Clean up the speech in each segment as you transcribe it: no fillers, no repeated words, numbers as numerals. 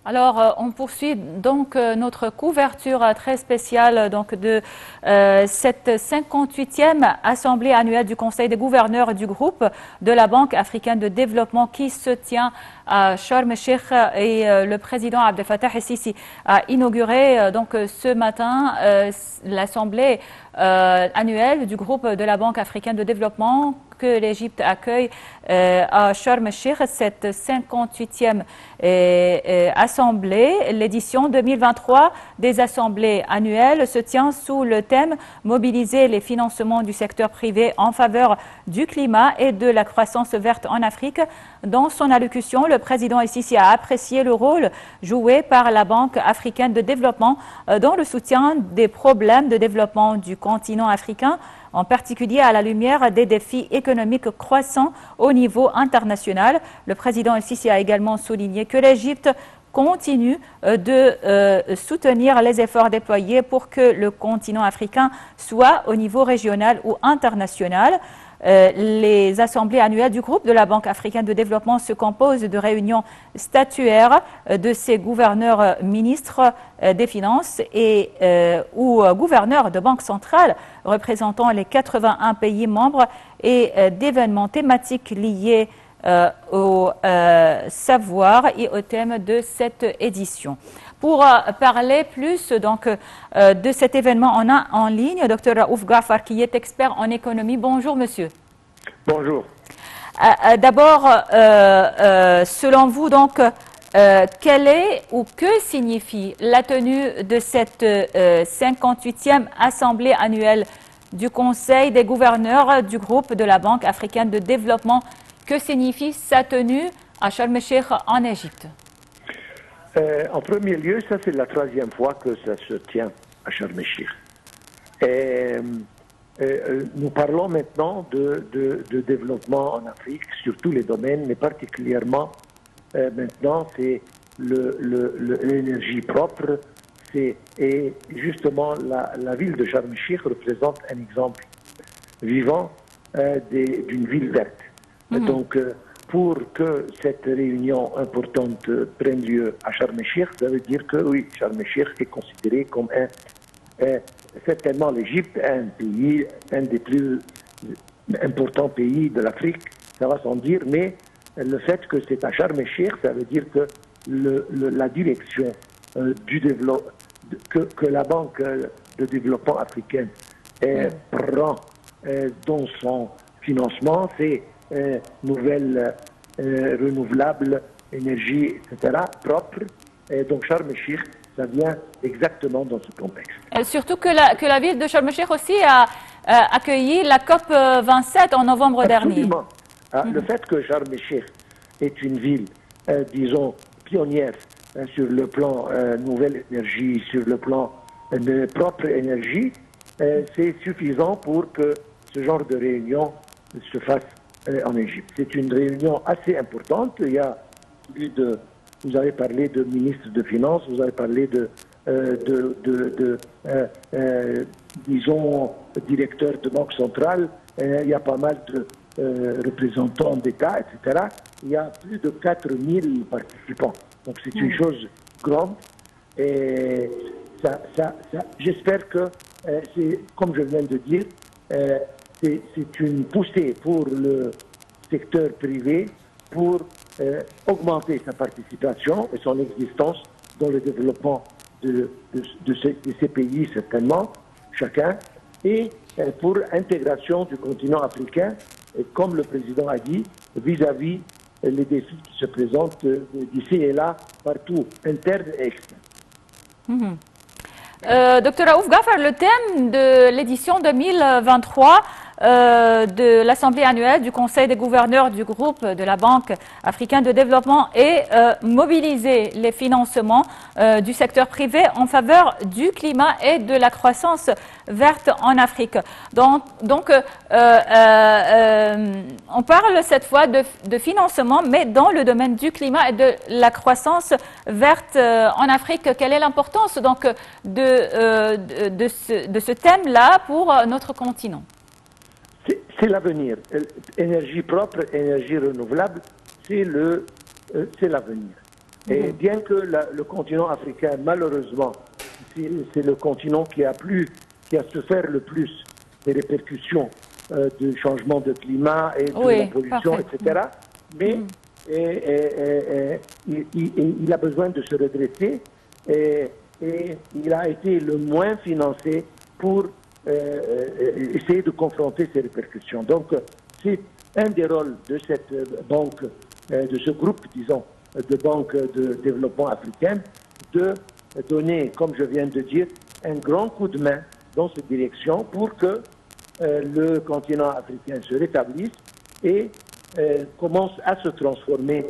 Alors, on poursuit donc notre couverture très spéciale donc, de cette 58e Assemblée annuelle du Conseil des gouverneurs du groupe de la Banque africaine de développement qui se tient à Sharm el-Sheikh et le président Abdel Fattah el-Sisi a inauguré donc ce matin l'Assemblée annuelle du groupe de la Banque africaine de développement que l'Égypte accueille à Sharm el-Sheikh, cette 58e assemblée. L'édition 2023 des assemblées annuelles se tient sous le thème Mobiliser les financements du secteur privé en faveur du climat et de la croissance verte en Afrique. Dans son allocution, le président el-Sisi a apprécié le rôle joué par la Banque africaine de développement dans le soutien des problèmes de développement du continent africain, en particulier à la lumière des défis économiques croissants au niveau international. Le président el-Sisi a également souligné que l'Égypte continue de soutenir les efforts déployés pour que le continent africain soit au niveau régional ou international. Les assemblées annuelles du groupe de la Banque africaine de développement se composent de réunions statutaires de ses gouverneurs ministres des Finances et ou gouverneurs de banques centrales représentant les 81 pays membres et d'événements thématiques liés au savoir et au thème de cette édition. Pour parler plus donc, de cet événement, on a en ligne Dr Raouf Ghaffar qui est expert en économie. Bonjour monsieur. Bonjour. D'abord, selon vous, donc, quelle est ou que signifie la tenue de cette 58e Assemblée annuelle du Conseil des gouverneurs du groupe de la Banque africaine de développement? Que signifie sa tenue à Sharm el-Sheikh en Égypte? En premier lieu, ça c'est la troisième fois que ça se tient à Sharm el-Sheikh. Nous parlons maintenant de développement en Afrique sur tous les domaines, mais particulièrement maintenant c'est l'énergie propre. Et justement la ville de Sharm el-Sheikh représente un exemple vivant d'une ville verte. Donc, pour que cette réunion importante prenne lieu à Sharm el-Sheikh, ça veut dire que oui, Sharm el-Sheikh est considéré comme certainement l'Égypte, un des plus importants pays de l'Afrique, ça va sans dire, mais le fait que c'est à Sharm el-Sheikh, ça veut dire que la direction du développement, que la Banque de développement africaine prend dans son financement, c'est nouvelles renouvelables, énergie, etc., propres. Et donc Sharm el-Sheikh, ça vient exactement dans ce contexte. Surtout que la ville de Sharm el-Sheikh aussi a accueilli la COP 27 en novembre dernier. Le fait que Sharm el-Sheikh est une ville, disons, pionnière sur le plan nouvelle énergie, sur le plan de propre énergie, c'est suffisant pour que ce genre de réunion se fasse en Égypte. C'est une réunion assez importante. Il y a vous avez parlé de ministre de Finances, vous avez parlé disons, directeur de banque centrale. Il y a pas mal de représentants d'État, etc. Il y a plus de 4000 participants. Donc c'est une chose grande. Et j'espère que, comme je viens de dire, c'est une poussée pour le secteur privé pour augmenter sa participation et son existence dans le développement de ces pays, certainement, chacun, et pour intégration du continent africain, et comme le président a dit, vis-à-vis les défis qui se présentent d'ici et là, partout, internes et externes. Dr Raouf Ghaffar, le thème de l'édition 2023 de l'Assemblée annuelle du Conseil des gouverneurs du groupe de la Banque africaine de développement est mobiliser les financements du secteur privé en faveur du climat et de la croissance verte en Afrique. Donc on parle cette fois de financement, mais dans le domaine du climat et de la croissance verte en Afrique. Quelle est l'importance donc de ce thème-là pour notre continent? C'est l'avenir. Énergie propre, énergie renouvelable, c'est l'avenir. Et bien que le continent africain, malheureusement, c'est le continent qui a souffert le plus des répercussions du changement de climat et de la pollution, etc. Mais il a besoin de se redresser et il a été le moins financé pour essayer de confronter ces répercussions. Donc, c'est un des rôles de cette banque, de ce groupe, disons, de banques de développement africaines, de donner, comme je viens de dire, un grand coup de main dans cette direction pour que le continent africain se rétablisse et commence à se transformer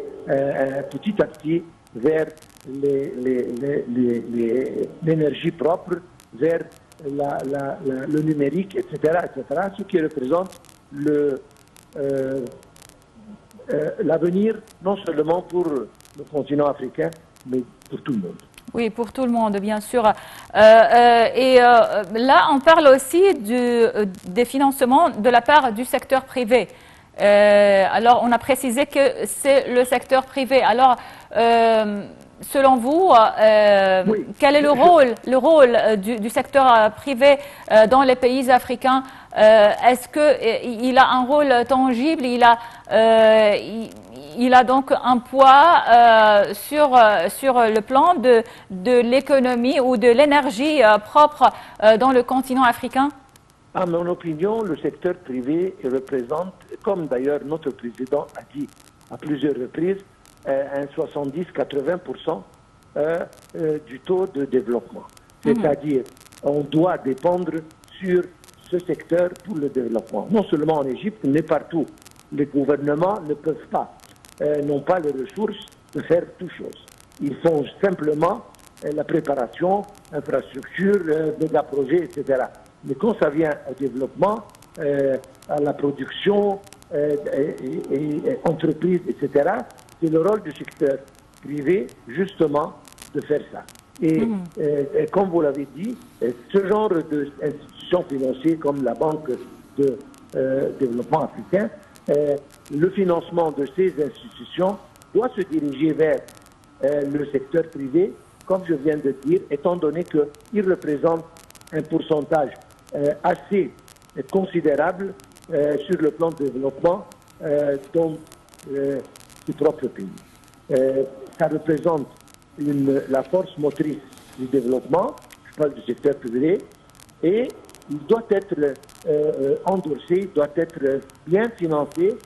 petit à petit vers l'énergie propre, vers le numérique, etc., ce qui représente l'avenir non seulement pour le continent africain, mais pour tout le monde. Oui, pour tout le monde, bien sûr. Là, on parle aussi des financements de la part du secteur privé. Alors, on a précisé que c'est le secteur privé. Alors, selon vous, quel est le rôle du secteur privé dans les pays africains? Est-ce qu'il a un rôle tangible? Il a donc un poids sur le plan de l'économie ou de l'énergie propre dans le continent africain? À mon opinion, le secteur privé représente, comme d'ailleurs notre président a dit à plusieurs reprises, un 70-80% du taux de développement. C'est-à-dire, on doit dépendre sur ce secteur pour le développement. Non seulement en Égypte, mais partout. Les gouvernements ne peuvent pas, n'ont pas les ressources de faire toutes choses. Ils font simplement la préparation, infrastructure, méga-projets, etc. Mais quand ça vient au développement, à la production, et entreprises, etc., c'est le rôle du secteur privé, justement, de faire ça. Et comme vous l'avez dit, ce genre d'institutions financières comme la Banque de développement africain, le financement de ces institutions doit se diriger vers le secteur privé, comme je viens de dire, étant donné qu'il représente un pourcentage assez considérable sur le plan de développement dans du propre pays. Ça représente la force motrice du développement, je parle du secteur privé, et il doit être endossé, doit être bien financé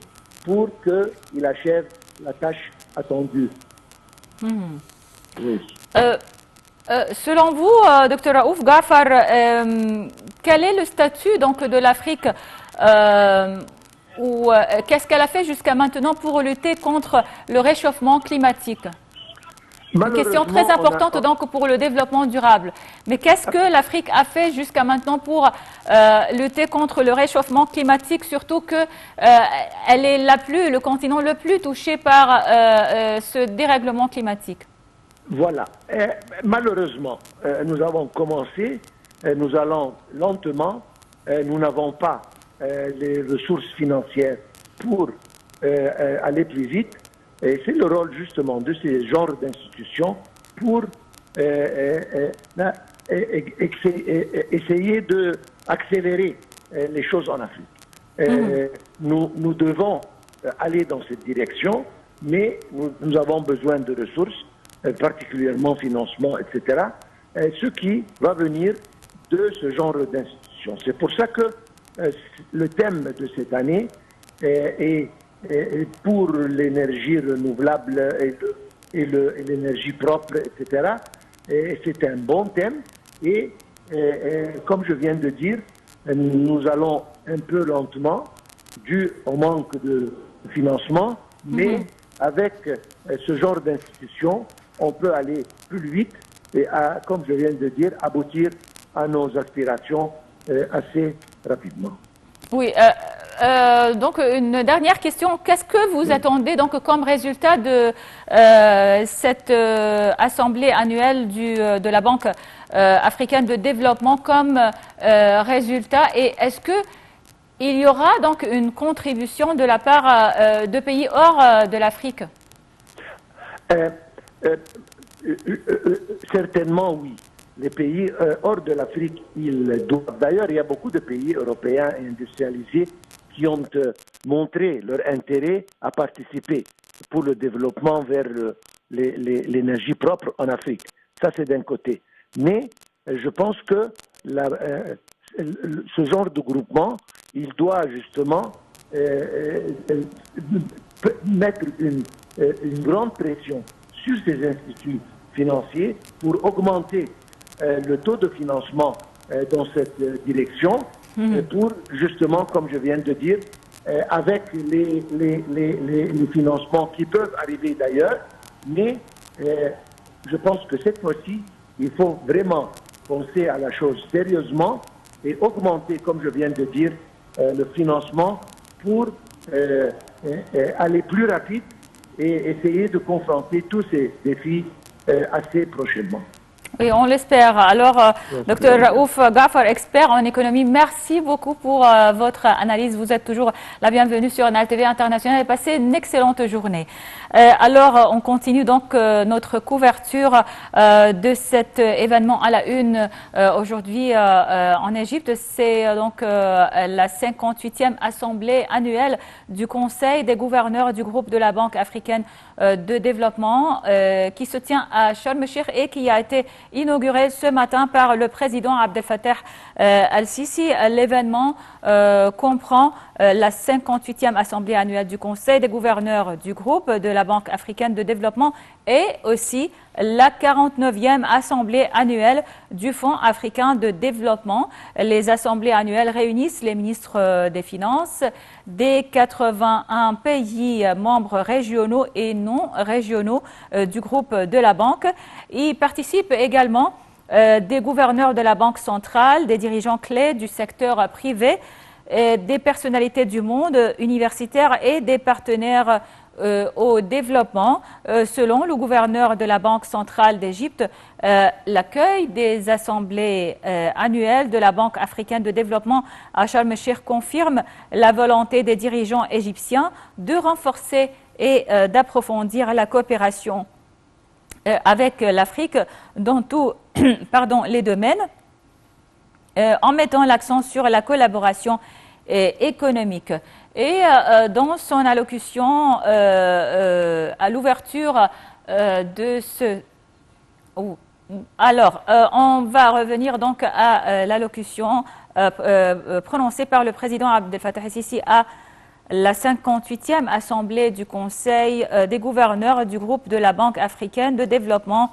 pour qu'il achève la tâche attendue. Oui. Selon vous, Dr Raouf Ghaffar, quel est le statut donc, de l'Afrique qu'est-ce qu'elle a fait jusqu'à maintenant pour lutter contre le réchauffement climatique? Une question très importante donc pour le développement durable. Mais qu'est-ce que l'Afrique a fait jusqu'à maintenant pour lutter contre le réchauffement climatique, surtout que elle est le continent le plus touché par ce dérèglement climatique? Voilà. Malheureusement, nous avons commencé, nous allons lentement, nous n'avons pas les ressources financières pour aller plus vite. Et c'est le rôle justement de ces genres d'institutions pour essayer d'accélérer les choses en Afrique. Nous devons aller dans cette direction, mais nous avons besoin de ressources, particulièrement financement, etc., ce qui va venir de ce genre d'institutions. C'est pour ça que le thème de cette année est pour l'énergie renouvelable et l'énergie propre, etc. C'est un bon thème et comme je viens de dire, nous allons un peu lentement dû au manque de financement, mais avec ce genre d'institution, on peut aller plus vite et, comme je viens de dire, aboutir à nos aspirations assez rapidement. Oui, donc une dernière question. Qu'est-ce que vous attendez donc comme résultat de cette assemblée annuelle de la Banque africaine de développement comme résultat? Et est-ce qu'il y aura donc une contribution de la part de pays hors de l'Afrique? Certainement, oui. Les pays hors de l'Afrique, ils doivent. D'ailleurs, il y a beaucoup de pays européens et industrialisés qui ont montré leur intérêt à participer pour le développement vers l'énergie propre en Afrique. Ça, c'est d'un côté. Mais je pense que ce genre de groupement, il doit justement mettre une grande pression sur ces instituts financiers pour augmenter le taux de financement dans cette direction, pour justement, comme je viens de dire, avec les financements qui peuvent arriver d'ailleurs, mais je pense que cette fois-ci, il faut vraiment penser à la chose sérieusement et augmenter, comme je viens de dire, le financement pour aller plus rapide et essayer de confronter tous ces défis assez prochainement. Oui, on l'espère. Alors, Dr Raouf Ghaffar, expert en économie, merci beaucoup pour votre analyse. Vous êtes toujours la bienvenue sur Nile TV International et passez une excellente journée. Alors, on continue donc notre couverture de cet événement à la une aujourd'hui en Égypte. C'est donc la 58e assemblée annuelle du Conseil des gouverneurs du groupe de la Banque africaine de développement qui se tient à Sharm el-Sheikh et qui a été inauguré ce matin par le président Abdel Fattah al-Sisi. L'événement comprend la 58e assemblée annuelle du Conseil des gouverneurs du groupe de la Banque africaine de développement et aussi la 49e assemblée annuelle du Fonds africain de développement. Les assemblées annuelles réunissent les ministres des Finances des 81 pays membres régionaux et non régionaux du groupe de la banque. Y participent également des gouverneurs de la Banque centrale, des dirigeants clés du secteur privé, des personnalités du monde universitaire et des partenaires au développement. Selon le gouverneur de la Banque centrale d'Égypte, l'accueil des assemblées annuelles de la Banque africaine de développement à Sharm el-Sheikh confirme la volonté des dirigeants égyptiens de renforcer et d'approfondir la coopération avec l'Afrique dans tous les domaines, en mettant l'accent sur la collaboration économique. Et dans son allocution à l'ouverture de ce... Alors, on va revenir donc à l'allocution prononcée par le président Abdel Fattah el-Sisi à la 58e assemblée du Conseil des gouverneurs du groupe de la Banque africaine de développement.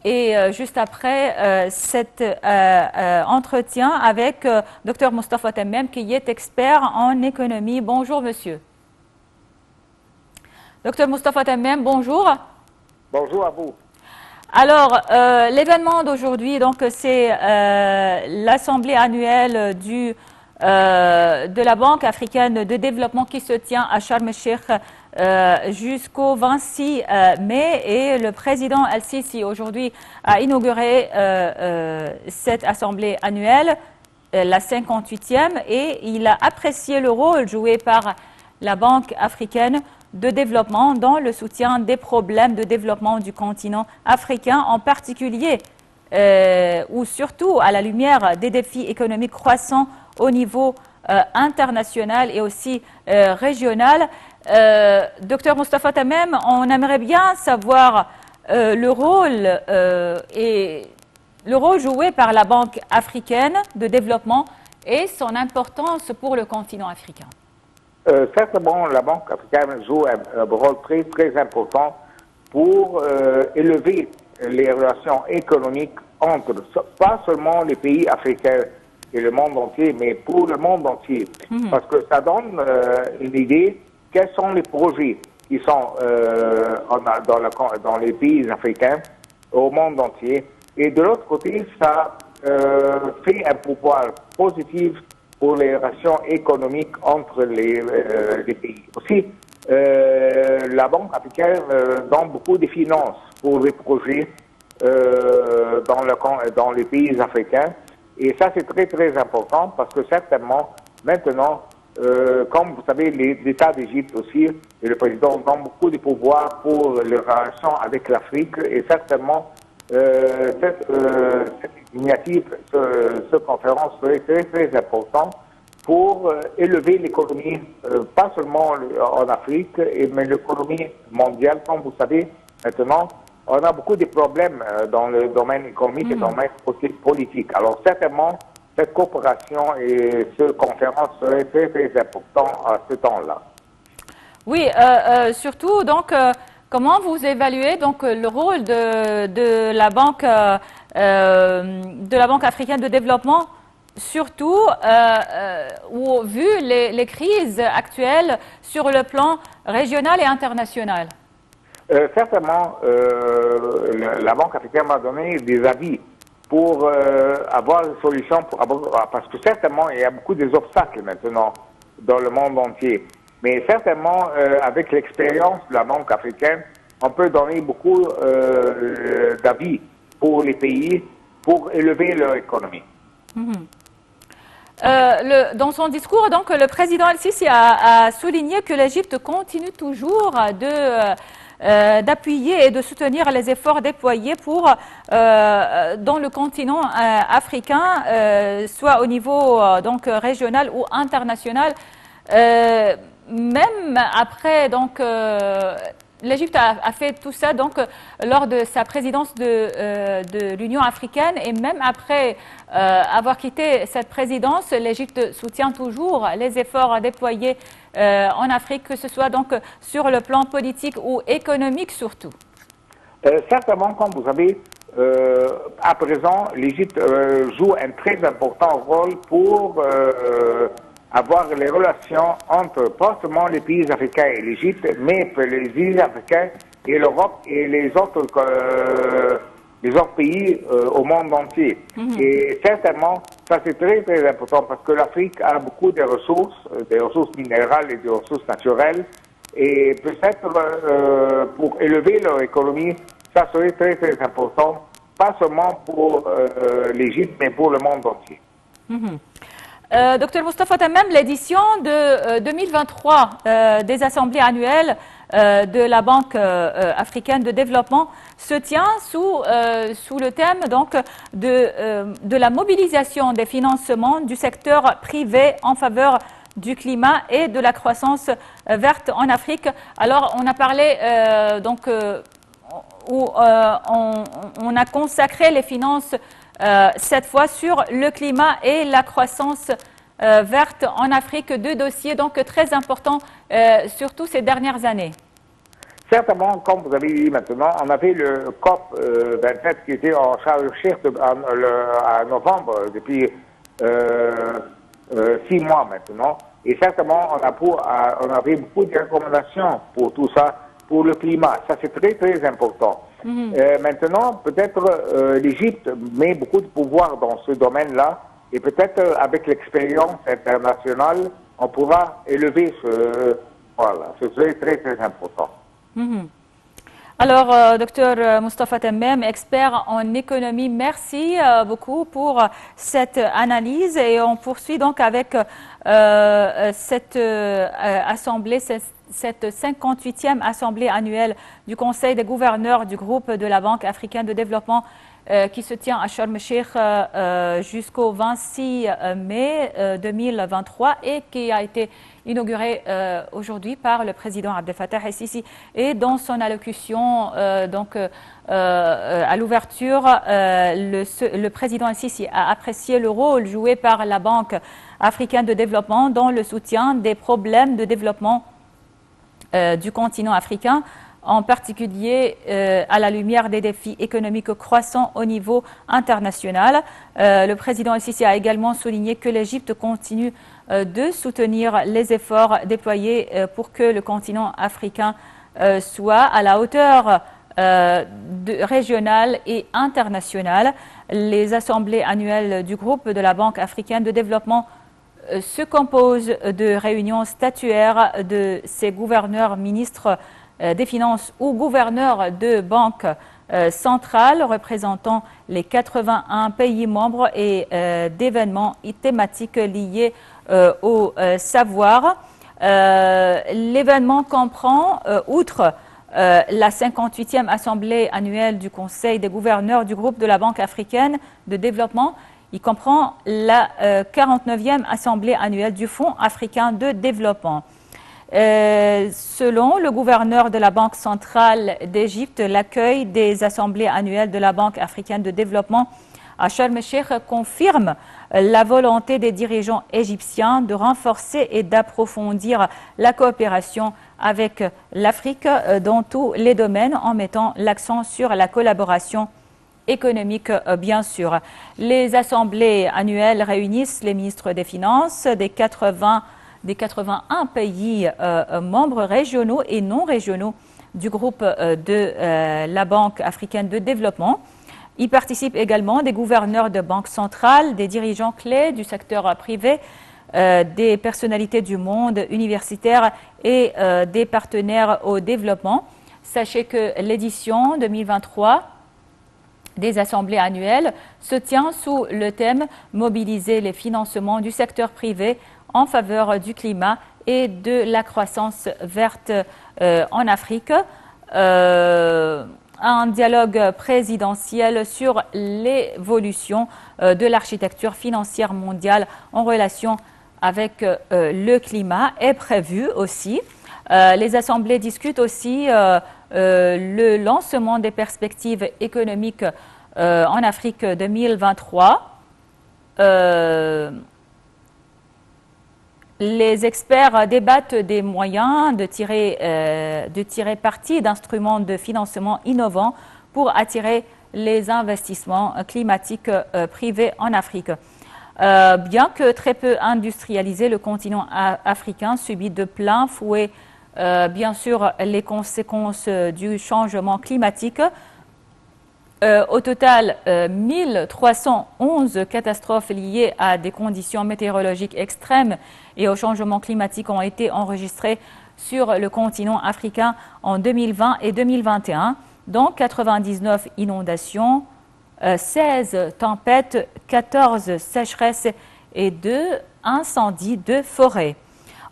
Et juste après cet entretien avec Dr Moustapha Tammem, qui est expert en économie. Bonjour, monsieur. Dr Moustapha Tammem, bonjour. Bonjour à vous. Alors, l'événement d'aujourd'hui, donc, c'est l'assemblée annuelle de la Banque africaine de développement qui se tient à Sharm el-Sheikh jusqu'au 26 mai, et le président al-Sisi aujourd'hui a inauguré cette assemblée annuelle, la 58e, et il a apprécié le rôle joué par la Banque africaine de développement dans le soutien des problèmes de développement du continent africain, en particulier ou surtout à la lumière des défis économiques croissants au niveau international et aussi régional. Docteur Moustapha Tammem, on aimerait bien savoir le rôle joué par la Banque africaine de développement et son importance pour le continent africain. Certainement, la Banque africaine joue un rôle très, très important pour élever les relations économiques entre, pas seulement les pays africains et le monde entier, mais pour le monde entier. Parce que ça donne une idée quels sont les projets qui sont dans les pays africains, au monde entier. Et de l'autre côté, ça fait un pouvoir positif pour les relations économiques entre les pays. Aussi, la Banque africaine donne beaucoup de finances pour les projets dans les pays africains. Et ça, c'est très, très important parce que certainement, maintenant, comme vous savez, l'État d'Égypte aussi et le président ont beaucoup de pouvoir pour les relations avec l'Afrique et certainement cette initiative, cette conférence serait très très importante pour élever l'économie, pas seulement en Afrique, mais l'économie mondiale. Comme vous savez, maintenant, on a beaucoup de problèmes dans le domaine économique et dans le domaine politique. Alors certainement, cette coopération et cette conférence serait très très important à ce temps-là. Oui, surtout donc, comment vous évaluez donc le rôle de la Banque africaine de développement, surtout vu les crises actuelles sur le plan régional et international? Certainement, la Banque africaine m'a donné des avis pour avoir des solutions, parce que certainement, il y a beaucoup d'obstacles maintenant dans le monde entier. Mais certainement, avec l'expérience de la Banque africaine, on peut donner beaucoup d'avis pour les pays pour élever leur économie. Dans son discours, donc, le président El-Sisi a souligné que l'Égypte continue toujours d'appuyer et de soutenir les efforts déployés dans le continent africain, soit au niveau donc régional ou international. Même après donc l'Égypte a fait tout ça donc lors de sa présidence de l'Union africaine, et même après avoir quitté cette présidence, l'Égypte soutient toujours les efforts déployés en Afrique, que ce soit donc sur le plan politique ou économique surtout. Certainement, comme vous savez, à présent, l'Égypte joue un très important rôle pour avoir les relations entre pas seulement les pays africains et l'Égypte, mais les pays africains et l'Europe et les autres pays au monde entier. Et certainement, ça c'est très très important parce que l'Afrique a beaucoup de ressources minérales et des ressources naturelles, et peut-être pour élever leur économie, ça serait très très important, pas seulement pour l'Égypte, mais pour le monde entier. Docteur Moustapha Tammam, l'édition de 2023 des assemblées annuelles de la Banque africaine de développement se tient sous le thème donc de la mobilisation des financements du secteur privé en faveur du climat et de la croissance verte en Afrique. Alors, on a parlé où on a consacré les finances cette fois sur le climat et la croissance verte en Afrique, deux dossiers donc très importants, surtout ces dernières années. Certainement, comme vous avez dit maintenant, on avait le COP 27 qui était en charge en novembre depuis 6 mois maintenant. Et certainement, on avait beaucoup de recommandations pour tout ça, pour le climat. Ça, c'est très, très important. Maintenant, peut-être l'Égypte met beaucoup de pouvoir dans ce domaine-là, et peut-être avec l'expérience internationale, on pourra élever voilà, ce serait très, très important. Alors, docteur Moustapha Tammam, expert en économie, merci beaucoup pour cette analyse, et on poursuit donc avec cette assemblée, cette 58e assemblée annuelle du Conseil des gouverneurs du groupe de la Banque africaine de développement qui se tient à Sharm el-Sheikh jusqu'au 26 mai 2023 et qui a été inaugurée aujourd'hui par le président Abdel Fattah el-Sisi. Et dans son allocution à l'ouverture, le président el-Sisi a apprécié le rôle joué par la Banque africaine de développement dans le soutien des problèmes de développement du continent africain, en particulier à la lumière des défis économiques croissants au niveau international. Le président el-Sisi a également souligné que l'Égypte continue de soutenir les efforts déployés pour que le continent africain soit à la hauteur régionale et internationale. Les assemblées annuelles du groupe de la Banque africaine de développement se composent de réunions statutaires de ses gouverneurs, ministres des Finances ou gouverneurs de banques centrales représentant les 81 pays membres, et d'événements thématiques liés au savoir. L'événement comprend, outre la 58e Assemblée annuelle du Conseil des gouverneurs du groupe de la Banque africaine de développement, il comprend la 49e Assemblée annuelle du Fonds africain de développement. Selon le gouverneur de la Banque centrale d'Égypte, l'accueil des assemblées annuelles de la Banque africaine de développement à Sharm el-Sheikh confirme la volonté des dirigeants égyptiens de renforcer et d'approfondir la coopération avec l'Afrique dans tous les domaines en mettant l'accent sur la collaboration économique, bien sûr. Les assemblées annuelles réunissent les ministres des Finances des 81 pays membres régionaux et non régionaux du groupe de la Banque africaine de développement. Y participent également des gouverneurs de banques centrales, des dirigeants clés du secteur privé, des personnalités du monde universitaire et des partenaires au développement. Sachez que l'édition 2023 des assemblées annuelles se tient sous le thème « Mobiliser les financements du secteur privé en faveur du climat et de la croissance verte en Afrique ». Un dialogue présidentiel sur l'évolution de l'architecture financière mondiale en relation avec le climat est prévu aussi. Les assemblées discutent aussi le lancement des perspectives économiques en Afrique 2023. Les experts débattent des moyens de tirer parti d'instruments de financement innovants pour attirer les investissements climatiques privés en Afrique. Bien que très peu industrialisé, le continent africain subit de plein fouet, bien sûr, les conséquences du changement climatique. Au total, 1311 catastrophes liées à des conditions météorologiques extrêmes et au changement climatique ont été enregistrées sur le continent africain en 2020 et 2021, dont 99 inondations, 16 tempêtes, 14 sécheresses et 2 incendies de forêt.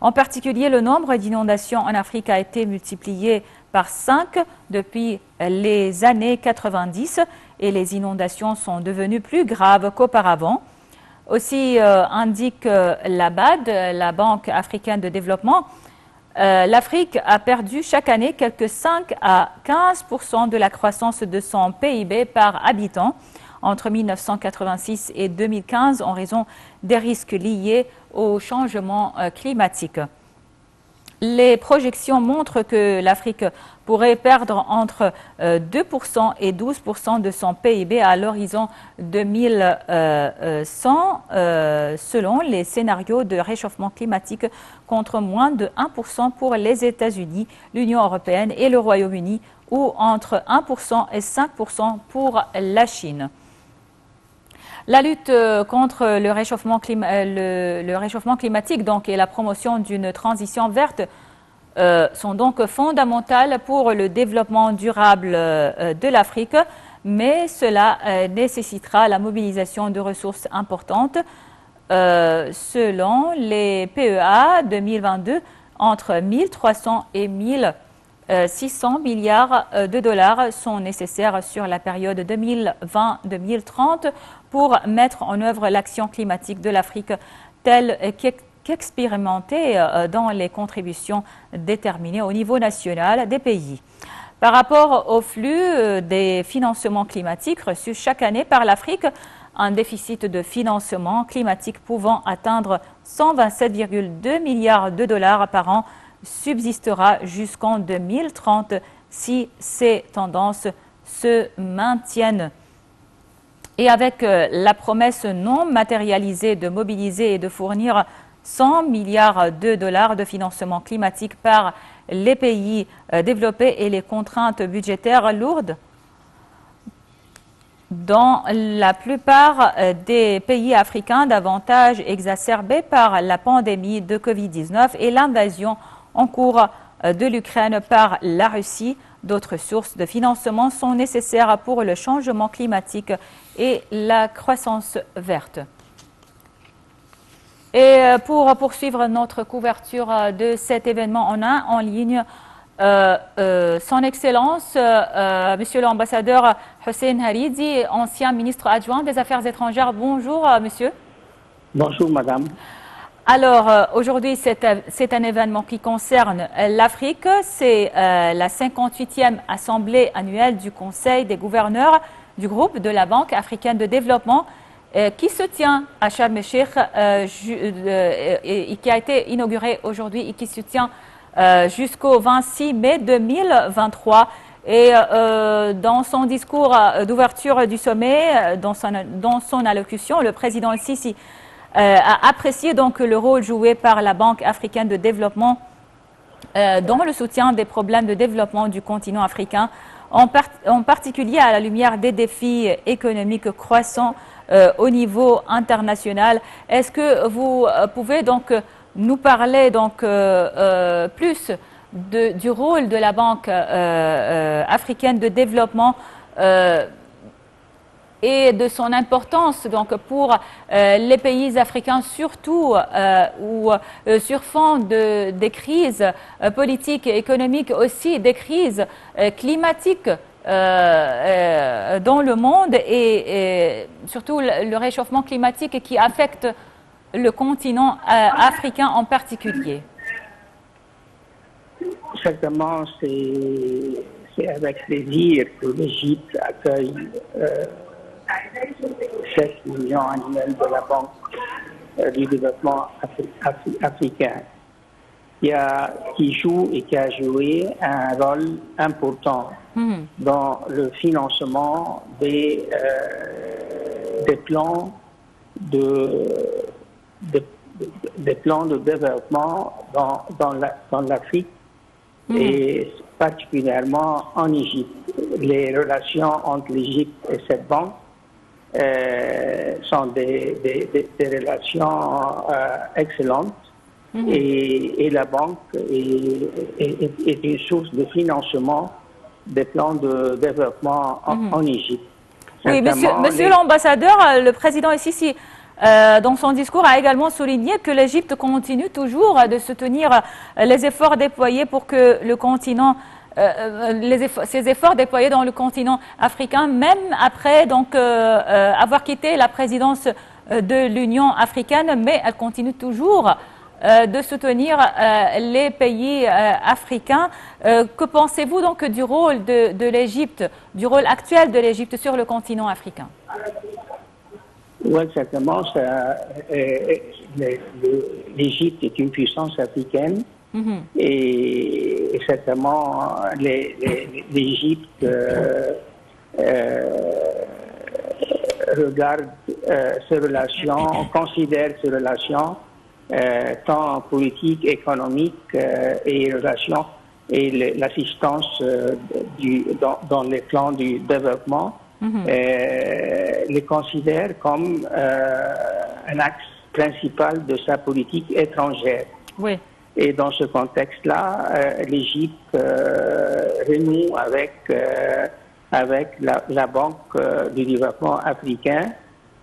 En particulier, le nombre d'inondations en Afrique a été multiplié par 5 depuis les années 90 et les inondations sont devenues plus graves qu'auparavant. Aussi indique la BAD, la Banque africaine de développement, l'Afrique a perdu chaque année quelques 5 à 15% de la croissance de son PIB par habitant entre 1986 et 2015 en raison des risques liés au changement climatique. Les projections montrent que l'Afrique pourrait perdre entre 2% et 12% de son PIB à l'horizon 2100 selon les scénarios de réchauffement climatique contre moins de 1% pour les États-Unis, l'Union européenne et le Royaume-Uni ou entre 1% et 5% pour la Chine. La lutte contre le réchauffement climatique et la promotion d'une transition verte sont donc fondamentales pour le développement durable de l'Afrique, mais cela nécessitera la mobilisation de ressources importantes. Selon les PEA 2022, entre 1300 et 1600 milliards de dollars sont nécessaires sur la période 2020-2030 pour mettre en œuvre l'action climatique de l'Afrique telle qu'expérimentée dans les contributions déterminées au niveau national des pays. Par rapport au flux des financements climatiques reçus chaque année par l'Afrique, un déficit de financement climatique pouvant atteindre 127,2 milliards de dollars par an subsistera jusqu'en 2030 si ces tendances se maintiennent. Et avec la promesse non matérialisée de mobiliser et de fournir 100 milliards de dollars de financement climatique par les pays développés et les contraintes budgétaires lourdes, dans la plupart des pays africains davantage exacerbés par la pandémie de Covid-19 et l'invasion en cours de l'Ukraine par la Russie, d'autres sources de financement sont nécessaires pour le changement climatique et la croissance verte. Et pour poursuivre notre couverture de cet événement, on a en ligne Son Excellence, Monsieur l'ambassadeur Hussein Haridi, ancien ministre adjoint des Affaires étrangères. Bonjour, monsieur. Bonjour, madame. Alors, aujourd'hui, c'est un événement qui concerne l'Afrique. C'est la 58e assemblée annuelle du Conseil des gouverneurs du groupe de la Banque africaine de développement qui se tient à Sharm el-Sheikh et qui a été inaugurée aujourd'hui et qui se tient jusqu'au 26 mai 2023. Et dans son discours d'ouverture du sommet, dans son allocution, le président Sisi a apprécié donc le rôle joué par la Banque africaine de développement dans le soutien des problèmes de développement du continent africain, en particulier à la lumière des défis économiques croissants au niveau international. Est-ce que vous pouvez donc nous parler donc plus du rôle de la Banque africaine de développement et de son importance donc pour les pays africains, surtout sur fond des crises politiques et économiques, aussi des crises climatiques dans le monde et surtout le réchauffement climatique qui affecte le continent africain en particulier? Certainement, c'est avec plaisir que l'Égypte accueille cette union annuelle de la Banque du développement africain, qui joue et qui a joué un rôle important dans le financement des plans des plans de développement dans l'Afrique et particulièrement en Égypte. Les relations entre l'Égypte et cette banque sont des relations excellentes et la banque est une source de financement des plans de développement en Égypte. Oui, monsieur l'ambassadeur, le président Sisi, dans son discours, a également souligné que l'Égypte continue toujours de soutenir les efforts déployés pour que le continent, ces efforts déployés dans le continent africain, même après donc avoir quitté la présidence de l'Union africaine, mais elle continue toujours de soutenir les pays africains. Que pensez-vous donc du rôle de l'Égypte, du rôle actuel de l'Égypte sur le continent africain? Oui, certainement. L'Égypte est une puissance africaine et certainement l'Égypte regarde ses relations, considère ses relations tant politique, économique et relations et l'assistance dans les plans du développement. Les considère comme un axe principal de sa politique étrangère. Oui. Et dans ce contexte-là, l'Égypte renoue avec la Banque du développement africain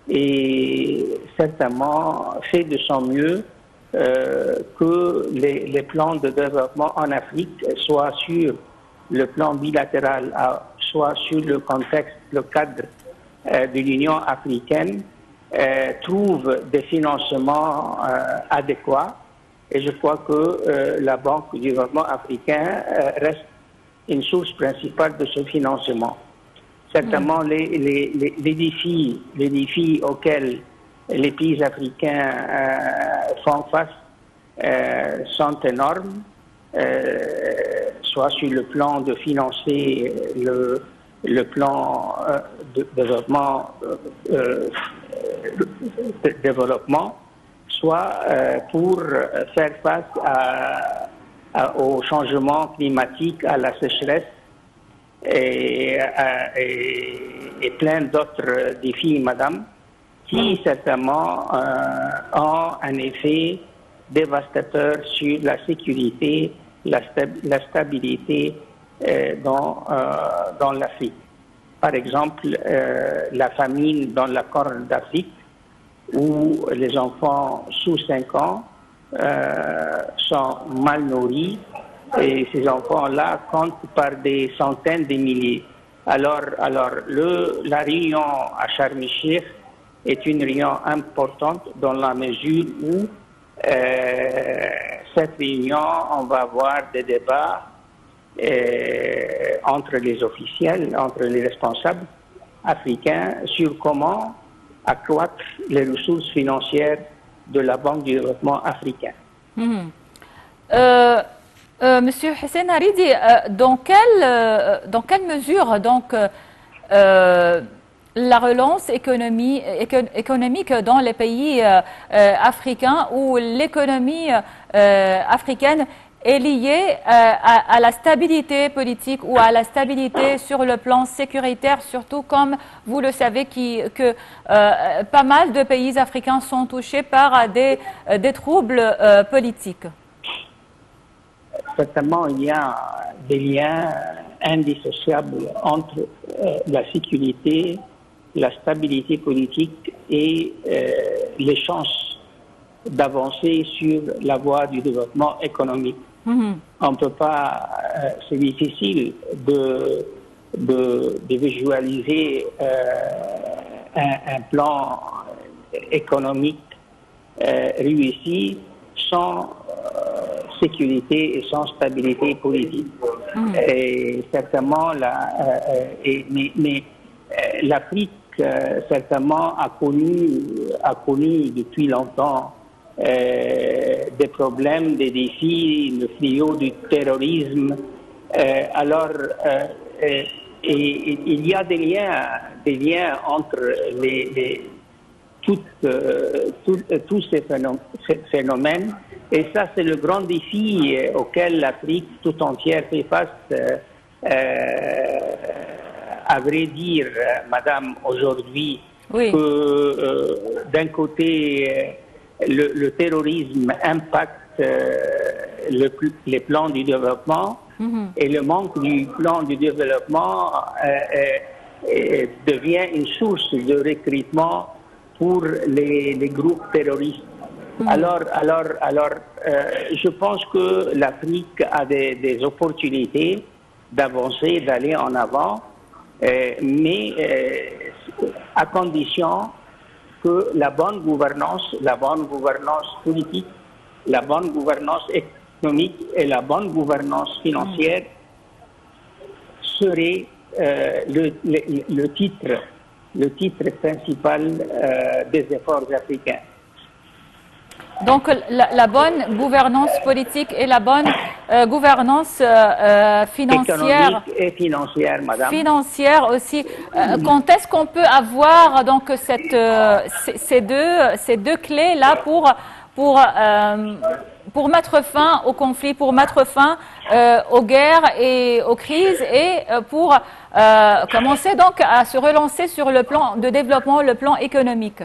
et certainement fait de son mieux que les plans de développement en Afrique soient sur le plan bilatéral, soit sur le contexte, le cadre de l'Union africaine, trouve des financements adéquats. Et je crois que la Banque du développement africain reste une source principale de ce financement. Certainement, les défis auxquels les pays africains font face sont énormes. Soit sur le plan de financer le plan de développement, soit pour faire face au changement climatique, à la sécheresse et plein d'autres défis, madame, qui certainement ont un effet dévastateur sur la sécurité, la stabilité dans l'Afrique. Par exemple, la famine dans la Corne d'Afrique où les enfants sous 5 ans sont mal nourris et ces enfants-là comptent par des centaines de milliers. Alors la réunion à Sharm el-Sheikh est une réunion importante dans la mesure où cette réunion, on va avoir des débats entre les officiels, entre les responsables africains sur comment accroître les ressources financières de la Banque du développement africain. Monsieur Hussein Haridi, dans quelle mesure donc la relance économique dans les pays africains ou l'économie africaine est liée à la stabilité politique ou à la stabilité sur le plan sécuritaire, surtout comme vous le savez que pas mal de pays africains sont touchés par des troubles politiques. Certainement, il y a des liens indissociables entre la sécurité, la stabilité politique et les chances d'avancer sur la voie du développement économique. On ne peut pas, c'est difficile de visualiser un plan économique réussi sans sécurité et sans stabilité politique. Et certainement, l'Afrique certainement a connu depuis longtemps des problèmes, des défis, le fléau du terrorisme. Il y a des liens entre tous ces phénomènes. Et ça, c'est le grand défi auquel l'Afrique tout entière fait face. À vrai dire, Madame, aujourd'hui, oui, que d'un côté, le terrorisme impacte les plans du développement et le manque du plan du développement devient une source de recrutement pour les groupes terroristes. Alors, je pense que l'Afrique a des opportunités d'avancer, d'aller en avant, mais à condition que la bonne gouvernance politique, la bonne gouvernance économique et la bonne gouvernance financière seraient le titre principal des efforts africains. Donc la bonne gouvernance politique et la bonne gouvernance financière. Économique et financière, Madame. Financière aussi. Quand est-ce qu'on peut avoir donc ces deux clés là pour mettre fin au conflit, pour mettre fin aux guerres et aux crises et pour commencer donc à se relancer sur le plan de développement, le plan économique?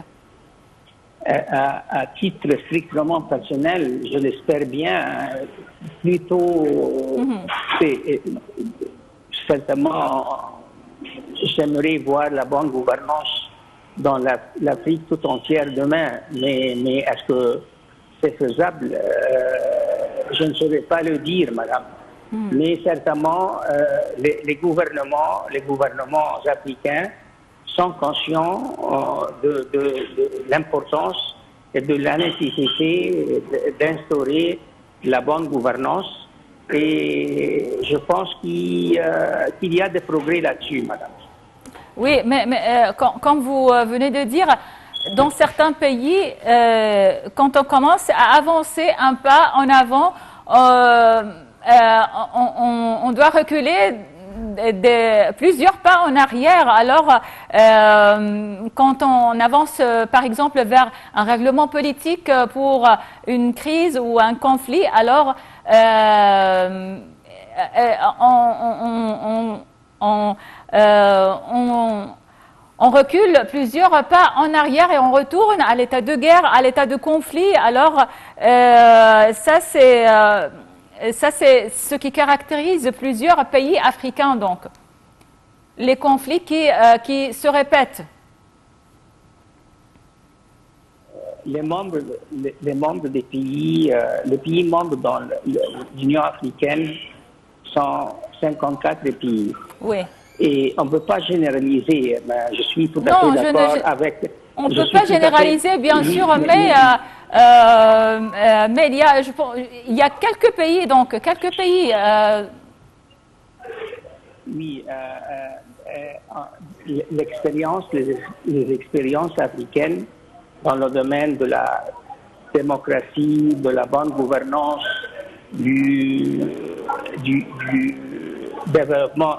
À titre strictement personnel, je l'espère bien, plutôt certainement j'aimerais voir la bonne gouvernance dans l'Afrique tout entière demain, mais est-ce que c'est faisable? Je ne saurais pas le dire, Madame. Mais certainement, les gouvernements africains sont conscients de l'importance et de la nécessité d'instaurer la bonne gouvernance. Et je pense qu'il y a des progrès là-dessus, Madame. Oui, mais comme vous venez de dire, dans certains pays, quand on commence à avancer un pas en avant, on doit reculer plusieurs pas en arrière. Alors, quand on avance, par exemple, vers un règlement politique pour une crise ou un conflit, alors on recule plusieurs pas en arrière et on retourne à l'état de guerre, à l'état de conflit. Alors, ça c'est ce qui caractérise plusieurs pays africains, donc. Les conflits qui se répètent. les membres des pays, les pays membres dans l'Union africaine sont 54 pays. Oui. Et on ne peut pas généraliser. Mais je suis tout à fait d'accord avec... On ne peut pas généraliser, bien sûr, mais il y a quelques pays, donc, quelques pays... Oui, l'expérience, les expériences africaines dans le domaine de la démocratie, de la bonne gouvernance, du développement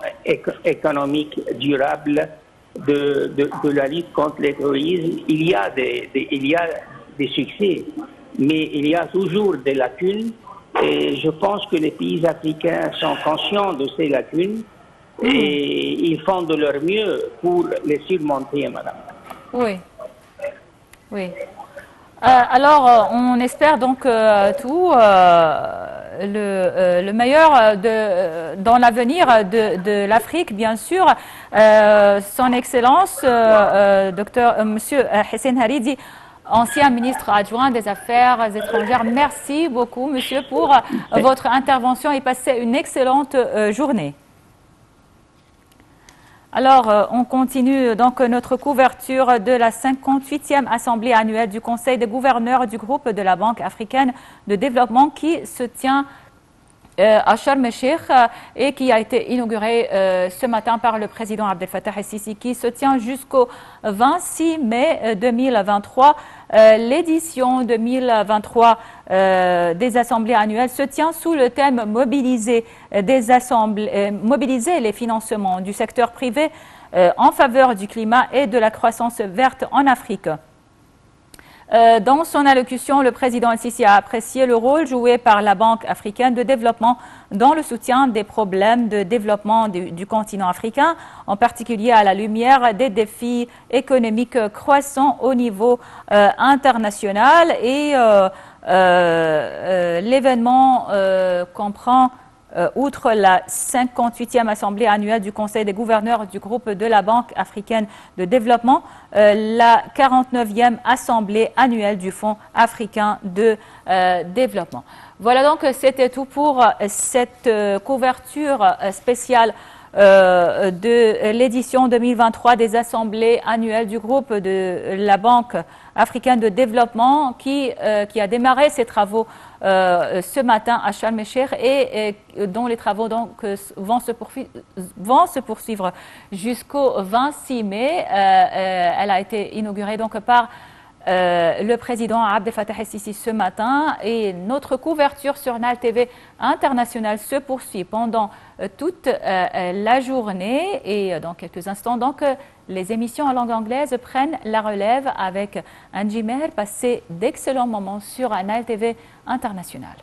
économique durable, de la lutte contre le terrorisme, il y a des succès, mais il y a toujours des lacunes, et je pense que les pays africains sont conscients de ces lacunes et ils font de leur mieux pour les surmonter, madame. Oui. Oui. Alors, on espère donc tout le meilleur dans l'avenir de l'Afrique, bien sûr. Son Excellence, Monsieur Hissène Haridi, ancien ministre adjoint des Affaires étrangères, merci beaucoup, monsieur, pour votre intervention et passez une excellente journée. Alors, on continue donc notre couverture de la 58e Assemblée annuelle du Conseil des gouverneurs du groupe de la Banque africaine de développement qui se tient à Sharm el-Sheikh et qui a été inaugurée ce matin par le président Abdel Fattah el-Sisi, qui se tient jusqu'au 26 mai 2023. L'édition 2023 des assemblées annuelles se tient sous le thème mobiliser les financements du secteur privé en faveur du climat et de la croissance verte en Afrique. Dans son allocution, le président el-Sisi a apprécié le rôle joué par la Banque africaine de développement dans le soutien des problèmes de développement du continent africain, en particulier à la lumière des défis économiques croissants au niveau international. Et l'événement comprend, outre la 58e Assemblée annuelle du Conseil des gouverneurs du groupe de la Banque africaine de développement, la 49e Assemblée annuelle du Fonds africain de développement. Voilà donc, c'était tout pour cette couverture spéciale de l'édition 2023 des assemblées annuelles du groupe de la Banque africaine de développement qui a démarré ses travaux ce matin à Sharm el-Sheikh et dont les travaux donc vont se poursuivre jusqu'au 26 mai. Elle a été inaugurée donc par le président Abdel Fattah el-Sisi ce matin, et notre couverture sur NAL TV International se poursuit pendant toute la journée, et dans quelques instants donc les émissions en langue anglaise prennent la relève avec Angie Meher. Passez d'excellents moments sur NAL TV International.